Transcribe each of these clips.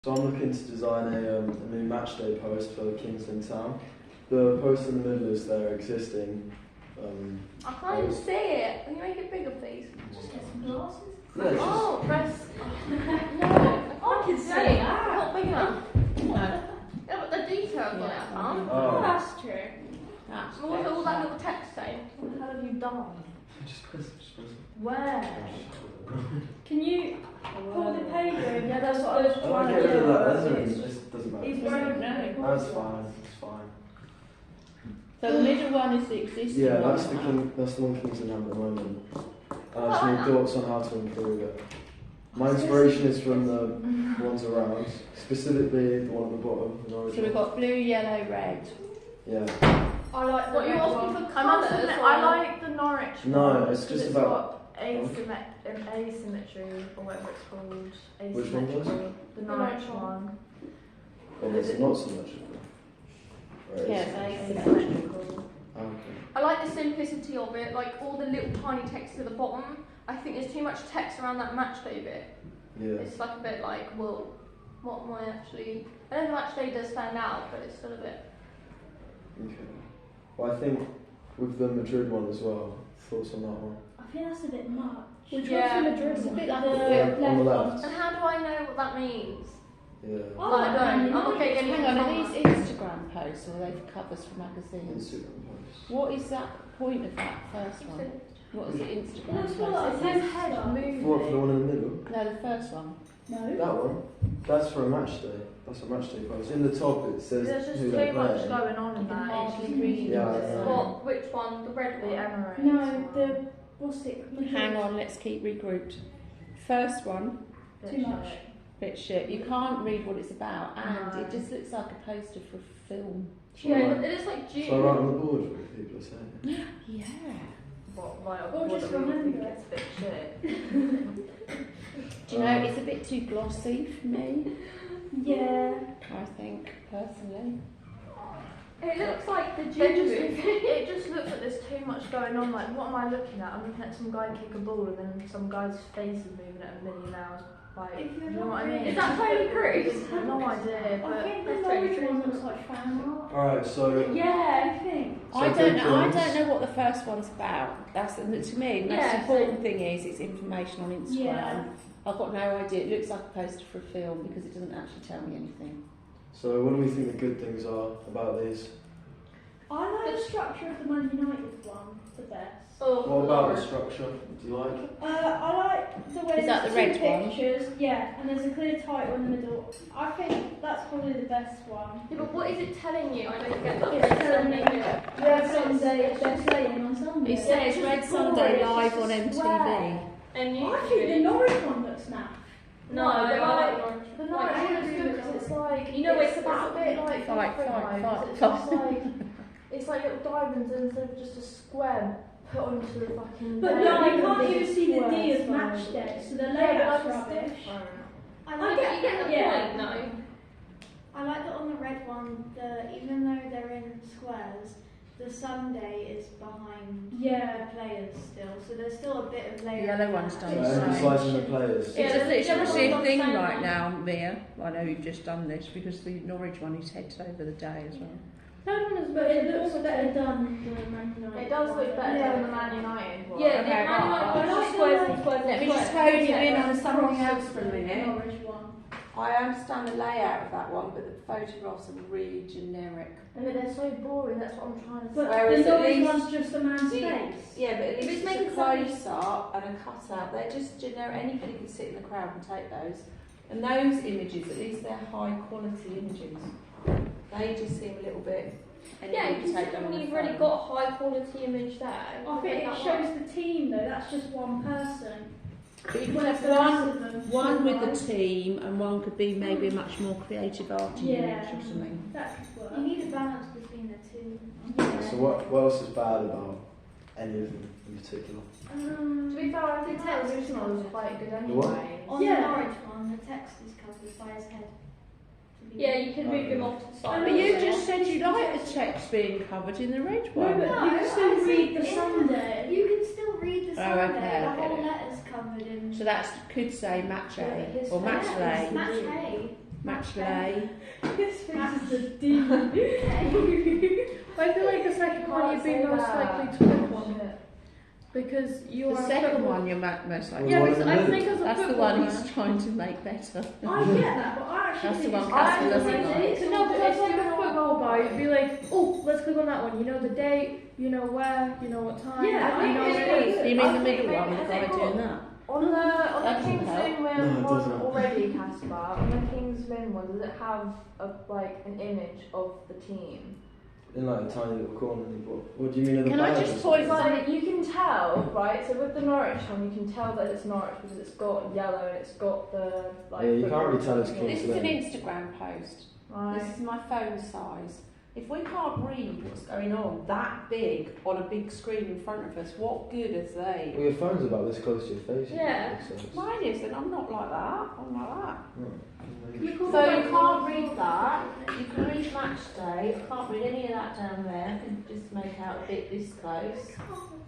So I'm looking to design a new match day post for Kingsland Town. The post in the middle is their existing. I can't even see it. Can you make it bigger, please? Just get some glasses. Yeah, Oh, press. No, I can see it. Not big enough. No. Yeah, but the details on it, I can't. Oh. That's true. What's all that little text saying? What the hell have you done? Just press it. Where? Can you pull the page in? Yeah, that's what I was Oh, trying get to rid of do. that. It doesn't matter. He's broken. That's fine. It's fine. So the middle one is the existing Yeah, one. that's the one Kingsland have at the moment. Some thoughts on how to improve it. My inspiration is from the ones around, specifically the one at the bottom. So we've got blue, yellow, red. Yeah. I like the What, you red asking one. for colours? I like the Norwich No, one. it's just because about- it's got asymmetry, or whatever it's called. Which one was Asymmetry. The Norwich one. And it's not symmetrical. Right. Yeah, It's it's asymmetrical. Okay. I like the simplicity of it, like all the little tiny text at the bottom. I think there's too much text around that match day bit. Yeah. It's like a bit like, well, what am I actually... I know the match day does stand out, but it's still a bit... Okay. Well, I think with the Madrid one as well. Thoughts on that one? I think that's a bit much. Which one's the Madrid? It's a bit like the on the left left. And how do I know what that means? Yeah. Oh, Like, I don't. I'm not getting anything Hang on, from are that. these Instagram posts or are they covers for magazines? Instagram post. What is that point of that first one? What is the Instagram It's post? his head moving. What, for the one in the middle? No, the first one. No. That one? That's for a match day. That's a match day post. In the top it says There's just who too they're much playing. going on in You can that. hardly read Yeah, what it I says. know. What? Which one? The red The one? Emirates. No, the what's it? Hang on, let's keep regrouped. First one, Bit Too much. shit. bit shit. You can't read what it's about and No. it just looks like a poster for a film. Yeah, it is like June. So I write on the board what people are saying. Yeah. What, like, Or what just do we think remember it's a bit shit? Do you know, it's a bit too glossy for me, Yeah. I think, personally. It looks like the It June just, movie. it just looks like there's too much going on. Like, what am I looking at? I'm looking at some guy kick a ball and then some guy's face is moving at a million hours. Like, If you you're know not what I mean? Is that Tony Cruz? I have no idea, I but think the that's Norwich totally one true. looks like fan art. Alright, so Yeah, I think. So I good don't know. I things. don't know what the first one's about. That's to me the most Yeah, important thing is it's information on Instagram. Yeah. I've got no idea. It looks like a poster for a film because it doesn't actually tell me anything. So what do we think the good things are about these? I like the structure of the Man United one the best. Oh, What about Lord. the structure? Do you like? I like the way Is that there's the red two one? pictures. Yeah, and there's a clear title in the middle. I think that's probably the best one. Yeah, but what is it telling you? I don't get that. It's telling me Yeah. Red Sunday, they're playing on Sunday. It says It's Red just Sunday boring, live it's on just a MTV. square. And you? I think the Norwich one looks naff. No, No, I but like like- orange. the Like, night I one agree is good with because that. it's like, You know what it's a about. bit like Fight, Flight fight, Vibes. fight, It's fight. just like, it's like little diamonds instead of just a square put onto the fucking. But day. no, I Even can't bigger even see the D squares, of match like- day, so the Yeah, layout's but like it's rubbish. different. I get, you get the Yeah. point, no? I like that on the red one, even though they're in squares, the Sunday is behind Yeah. the players still, so there's still a bit of layer. The yellow one's done So the same. emphasising the players. Yeah, It's the actually yellow a one's thing on the same right one. now, Mia. I know you've just done this because the Norwich one is heads over the day as well. Third one is but it looks better done than the Man United. It does look better Yeah. than the Man United one. Yeah, the Okay, Man I United like just squares and squares Let and me just squares. hone you in Yeah, on something cross else for a minute. Norwich one. I understand the layout of that one, but the photographs are really generic. I mean, they're so boring, that's what I'm trying to But say. Whereas the at Norwich least- one's just a man's See, face. Yeah, but at If least it's it's making a close up and a cutout. They're just generic. Anybody can sit in the crowd and take those. And those images, at least they're high quality images. They just seem a little bit. Yeah, anybody you can take them when on you've the already phone. got a high quality image there. I think it shows the team though, that's just one person. But you could Whereas have the rest one, of them one with combined. the team, and one could be maybe a much more creative arty Yeah. image or something. That could work. You need a balance between the two. So what else is bad about any of them in particular? To be fair, I think the original was quite good what? anyway. On Yeah. the Norwich one, the text is covered by his head. Yeah, you can move him off to the side. But you just said you like the text being covered in the red No, one. but you can still read the Sunday. You can still read the Oh, Sunday. okay, The whole okay. letter's covered in. So that could say match A or match Yeah, A. Match A. Match day. That's the D. I feel like the second one you'd be most likely to click on it. Because you The are a second football- one you're most likely. Yeah, Well, because I think as a That's the footballer, one he's trying to make better. I get that, but I actually That's the think one it's Casper I doesn't think like. it's no, because like a football guy, you'd be like, oh, let's click on that one. You know the date, you know where, you know what time. Yeah, you know it's where really it is. good. You mean I the think middle one, maybe the has guy it got- doing that? On the That King's doesn't Lynn No, it one doesn't. already, Casper. On the King's Lynn one, does it have an image of the team? In like a tiny little corner. What do you mean of the Can I badge just or point something? So you can tell, right? So with the Norwich one, you can tell that it's Norwich because it's got yellow and it's got the like. Yeah, you can't really tell it's football King's This is an Lynn. Instagram post. Right. This is my phone size. If we can't read what's going on that big on a big screen in front of us, what good is they? Well, your phone's about this close to your face. Yeah. So it's- Mine is, and I'm not like that. I'm like that. Oh, So you can't read that. You can read match day. I can't read any of that down there. I can just make out a bit this close.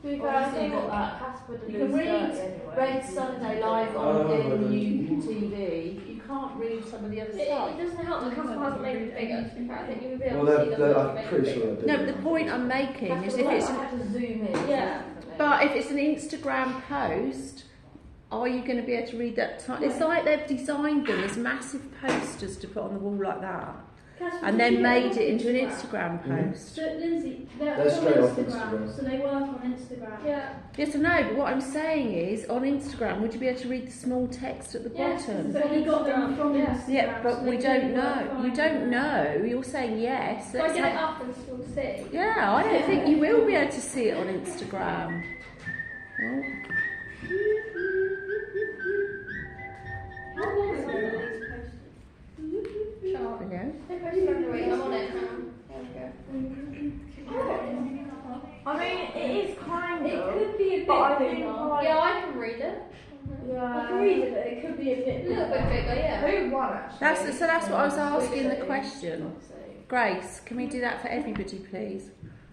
To be fair, I Obviously think got that. Casper did You can his read dirty anyway. Red Sunday live Oh, on I don't- TV. You can't read some of the other It stuff. doesn't help that Casper hasn't made it bigger, to be fair. I think you would be able Well, to see them. they're, if you I'm made it pretty bigger. sure they No, do. but the point I'm making is Casper, if it's I had to zoom in. Yeah. definitely. but if it's an Instagram post, are you going to be able to read that? It's like they've designed them as massive posters to put on the wall like that, Casper, and did then you made get it into an Instagram? Instagram Mhm. post. So Lindsay, they're They're on straight off Instagram, Instagram. so they work on Instagram. Yeah. Yes or no? But what I'm saying is, on Instagram, would you be able to read the small text at the Yes, bottom? But he got them from Yeah. Instagram. Yeah, but so we they don't really work know. fine. You don't know. You're saying yes. So I Let's get it have- up and still see. Yeah, I don't think you will be able to see it on Instagram. Oh. How long ago were these posted? Sure. Brilliant. If I start waiting, I'm on it. There we go. I mean, it is kind It of. could be a bit But I bigger. think like, Yeah, I can read it. yeah. I can read it, but it could be a A bit little bit bigger, yeah. Who won actually? That's what I was asking the question. Grace, can we do that for everybody, please?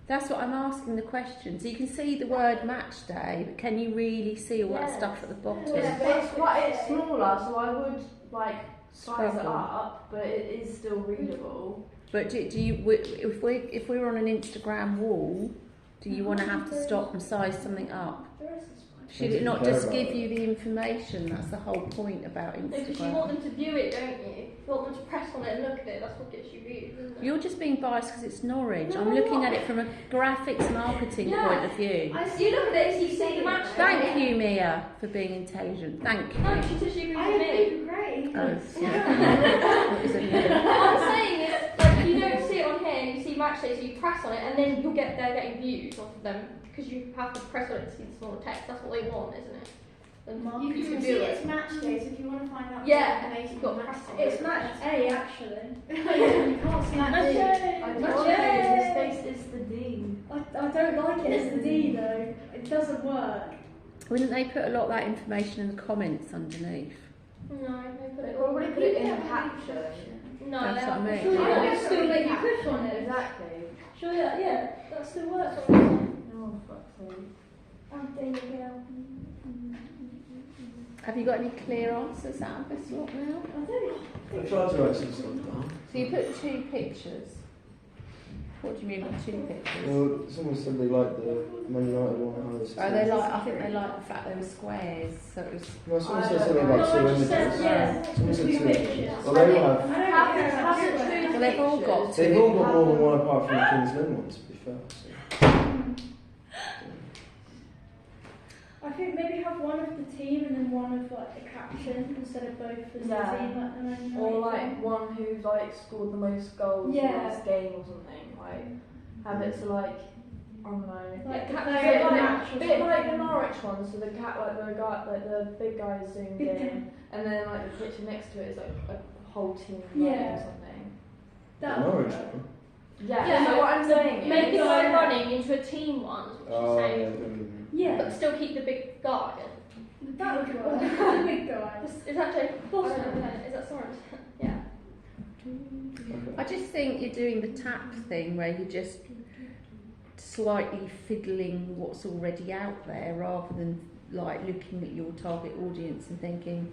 That's what I'm asking the question. So you can see the word match day, but can you really see all that Yes. stuff at the bottom? It's smaller, so I would like size it Struggle. up, but it is still readable. But do you, if we were on an Instagram wall, do you want to have to stop and size something up? Should it not just give you the information? That's the whole point about Because you want Instagram. them to view it, don't you? You want them to press on it and look at it. That's what gets you views, isn't it? You're just being biased because it's Norwich. No, I'm I'm looking not. at it from a graphics marketing Yeah. point of view. You look at it and you see the match. Thank you, Mia, for being intelligent. Thank you. No, she says you agree I with me. think great. Oh, yeah. What is it? What I'm saying is, like, you don't see it on here and you see match day, so you press on it and then you'll get they're getting views off of them because you have to press on it to see the smaller text. That's what they want, isn't it? And You can do see it. it's match days if you want to find out. Yeah, more information you've got on match match days. It's match A actually. You can't see Match D. A. I Match told A. you, his face is the D. I don't like it as the D though. It doesn't work. Wouldn't they put a lot of that information in the comments underneath? No, they put They it probably put it in Yeah. caption. No, That's they what I mean. Surely I that don't still think make you caption. push on it. Exactly. Surely that, yeah, that still works. Oh, fuck's sake. Oh, there you go. Have you got any clear answers out of this lot now? I don't. I tried to write some stuff down. So you put 2 pictures. What do you mean by 2 pictures? Well, someone said they liked the Man United one. How it's Oh, they like. I think they like the fact they were squares. So it was. No, someone I said don't something know. about No, 2 I just images. said, yeah. Someone said 2. Pictures. Well, they all have. I don't care Have about it it. two Well, they've all got They've 2. all got more than one apart from the King's Lynn one, to be fair. So. I think maybe have one of the team and then one of like the caption instead of both as Yeah. the team. Like, and then, Or like one who's like scored the most goals Yeah. in this game or something. Like have it to like I don't know. like the caption player Bit of the like, match or bit like the something. Norwich one, so the cat like the guy like the big guy is zoomed Big in, and then like the picture next to it is like a whole team Yeah. running or something. That Norwich would work. one. Yeah. Yeah, so what I'm saying Make is the guy Yeah. running into a team one, is what Oh, she's yeah. saying. Yeah, But still keep the big guy. that would work. The big guy. Is that Jake? I don't know. Is that Soren? Yeah. Okay. I just think you're doing the tap thing where you're just slightly fiddling what's already out there rather than like looking at your target audience and thinking,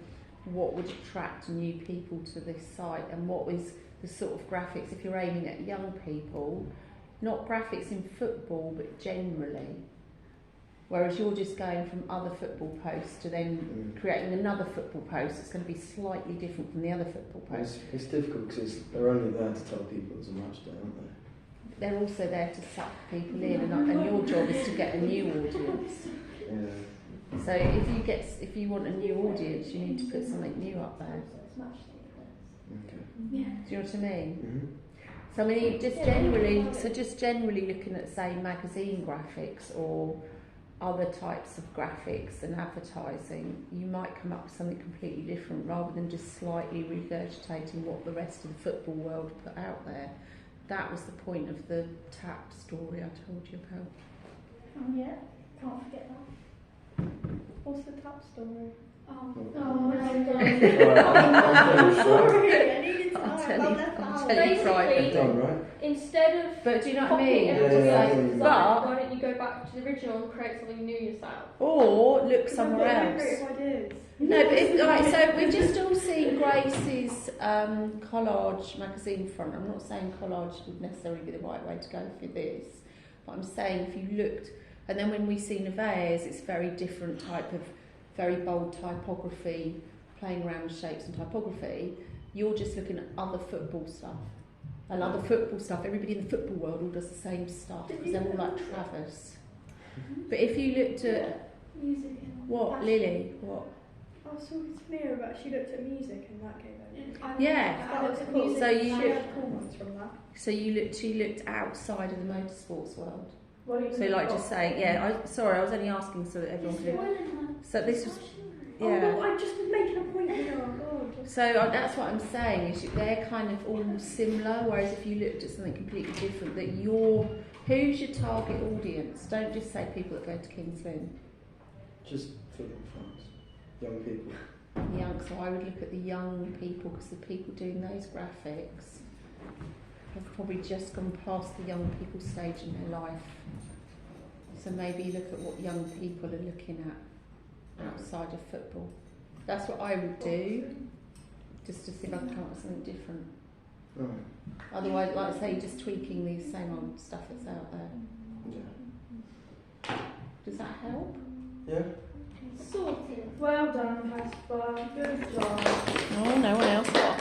what would attract new people to this site and what is the sort of graphics, if you're aiming at young people, not graphics in football but generally. Whereas you're just going from other football posts to then creating another football post that's going to be slightly different from the other football post. It's difficult because they're only there to tell people it's a match day, aren't they? They're also there to suck people in, and your job is to get a new audience. Yeah. So if you want a new audience, you need to put something new up there. Okay. Yeah. Do you know what I mean? Mm-hmm. So I mean, just generally looking at, say, magazine graphics or other types of graphics and advertising, you might come up with something completely different rather than just slightly regurgitating what the rest of the football world put out there. That was the point of the tap story I told you about. Oh yeah, can't forget that. What's the tap story? Oh, I'm sorry, I needed to know. I'll tell you Basically, privately. done, right? Instead of But do you know what I copying mean? everybody Yeah, else's yeah, design, but- why don't you go back to the original and create something new yourself? Or look somewhere else. Creative ideas. No, but right, so we've just all seen Grace's collage magazine front. I'm not saying collage would necessarily be the right way to go for this, but I'm saying if you looked, and then when we see Nevaeh's, it's very different type of, very bold typography, playing around with shapes and typography. You're just looking at other football stuff. And other football stuff, everybody in the football world all does the same stuff, because they're all like Travis. But if you looked at, Music and what, fashion. Lily, what? I was talking to Mia about she looked at music and that came out. Yeah. That was cool. So you she looked- had cool ones from that. So she looked outside of the motorsports world. What do you So think like of- just saying, yeah, I was only asking so that everyone could. So this was, Oh yeah. no, I'm just making a point here. Oh god. So that's what I'm saying, is they're kind of all similar, whereas if you looked at something completely different, that who's your target audience? Don't just say people that go to King's Lynn. Just football fans, young people. Young, so I would look at the young people, because the people doing those graphics have probably just gone past the young people stage in their life. So maybe look at what young people are looking at outside of football. That's what I would do, just to see if I can come up with something different. Right. Otherwise, like I say, you're just tweaking the same old stuff that's out there. Yeah. Does that help? Yeah. Sorted. Well done, Casper. Good job. Oh, no one else got